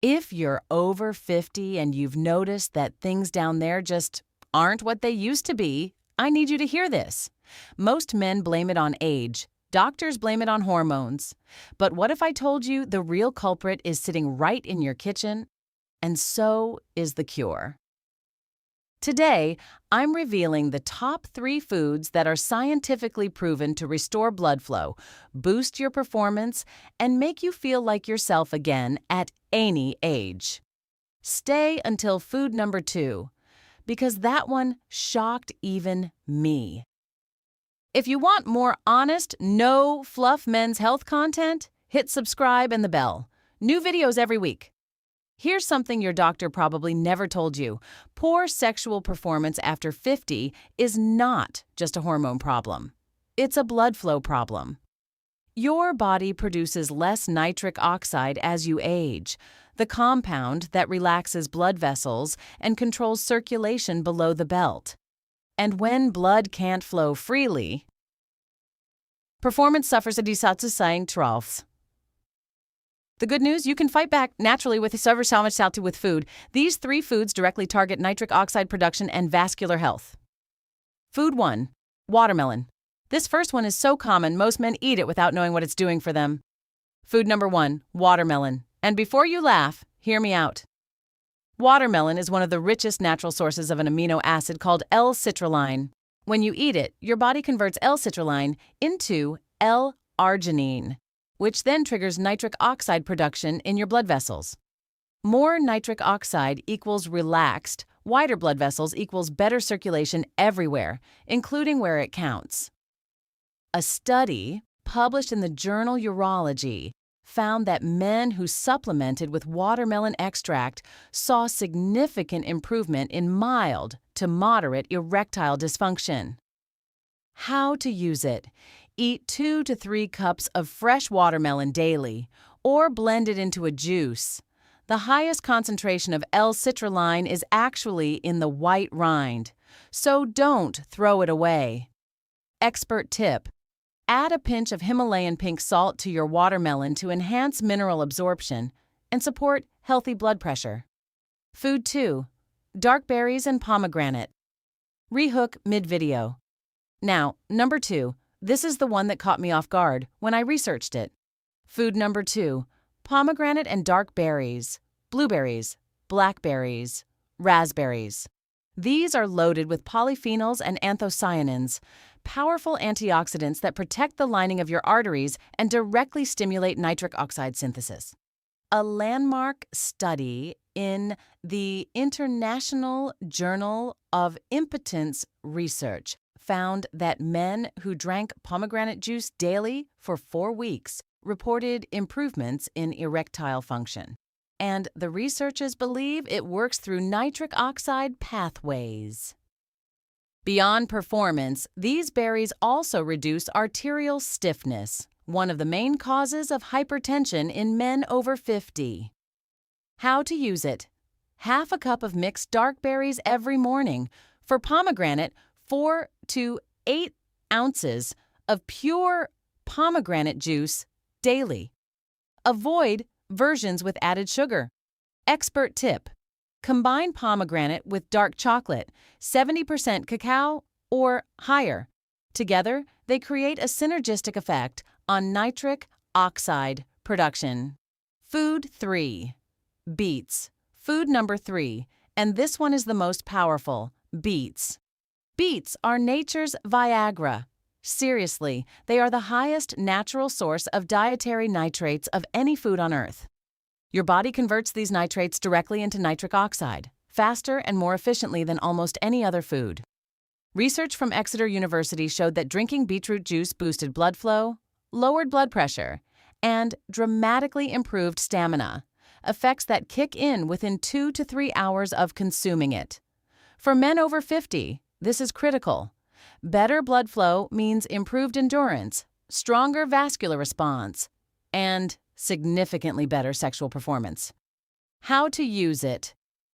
If you're over 50 and you've noticed that things down there just aren't what they used to be, I need you to hear this. Most men blame it on age. Doctors blame it on hormones. But what if I told you the real culprit is sitting right in your kitchen? And so is the cure. Today, I'm revealing the top 3 foods that are scientifically proven to restore blood flow, boost your performance, and make you feel like yourself again at any age. Stay until food number 2, because that one shocked even me. If you want more honest, no fluff men's health content, hit subscribe and the bell. New videos every week. Here's something your doctor probably never told you. Poor sexual performance after 50 is not just a hormone problem. It's a blood flow problem. Your body produces less nitric oxide as you age, the compound that relaxes blood vessels and controls circulation below the belt. And when blood can't flow freely, performance suffers a desatisfying trough. The good news, you can fight back naturally with salty with food. These 3 foods directly target nitric oxide production and vascular health. Food 1, watermelon. This first one is so common, most men eat it without knowing what it's doing for them. Food number 1, watermelon. And before you laugh, hear me out. Watermelon is one of the richest natural sources of an amino acid called L-Citrulline. When you eat it, your body converts L-Citrulline into L-Arginine, which then triggers nitric oxide production in your blood vessels. More nitric oxide equals relaxed, wider blood vessels equals better circulation everywhere, including where it counts. A study published in the journal Urology found that men who supplemented with watermelon extract saw significant improvement in mild to moderate erectile dysfunction. How to use it? Eat 2 to 3 cups of fresh watermelon daily, or blend it into a juice. The highest concentration of L-Citrulline is actually in the white rind, so don't throw it away. Expert tip: add a pinch of Himalayan pink salt to your watermelon to enhance mineral absorption and support healthy blood pressure. Food 2, dark berries and pomegranate. Rehook mid-video. Now, number 2. This is the one that caught me off guard when I researched it. Food number 2, pomegranate and dark berries, blueberries, blackberries, raspberries. These are loaded with polyphenols and anthocyanins, powerful antioxidants that protect the lining of your arteries and directly stimulate nitric oxide synthesis. A landmark study in the International Journal of Impotence Research found that men who drank pomegranate juice daily for 4 weeks reported improvements in erectile function. And the researchers believe it works through nitric oxide pathways. Beyond performance, these berries also reduce arterial stiffness, one of the main causes of hypertension in men over 50. How to use it? Half a cup of mixed dark berries every morning. For pomegranate, 4 to 8 ounces of pure pomegranate juice daily. Avoid versions with added sugar. Expert tip: combine pomegranate with dark chocolate, 70% cacao or higher. Together, they create a synergistic effect on nitric oxide production. Food 3, beets. Food number 3, and this one is the most powerful, beets. Beets are nature's Viagra. Seriously, they are the highest natural source of dietary nitrates of any food on Earth. Your body converts these nitrates directly into nitric oxide, faster and more efficiently than almost any other food. Research from Exeter University showed that drinking beetroot juice boosted blood flow, lowered blood pressure, and dramatically improved stamina, effects that kick in within 2 to 3 hours of consuming it. For men over 50, this is critical. Better blood flow means improved endurance, stronger vascular response, and significantly better sexual performance. How to use it?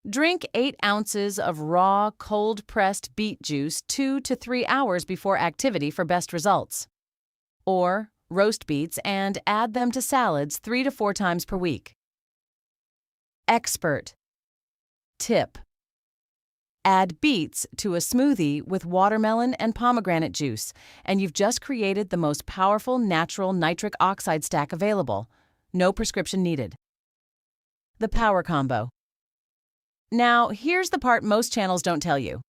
Drink 8 ounces of raw, cold-pressed beet juice 2 to 3 hours before activity for best results. Or roast beets and add them to salads 3 to 4 times per week. expert. Tip: add beets to a smoothie with watermelon and pomegranate juice, and you've just created the most powerful natural nitric oxide stack available. No prescription needed. The power combo. Now, here's the part most channels don't tell you.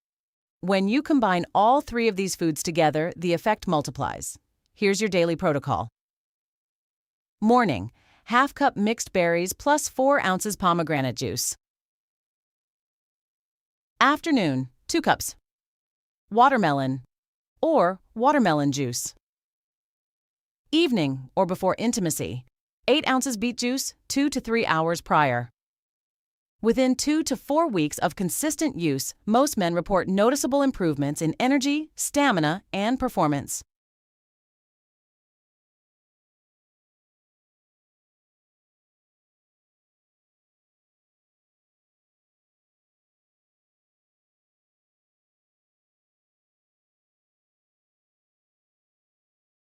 When you combine all 3 of these foods together, the effect multiplies. Here's your daily protocol. Morning: ½ cup mixed berries plus 4 ounces pomegranate juice. Afternoon: 2 cups. Watermelon or watermelon juice. Evening or before intimacy: 8 ounces beet juice 2 to 3 hours prior. Within 2 to 4 weeks of consistent use, most men report noticeable improvements in energy, stamina, and performance.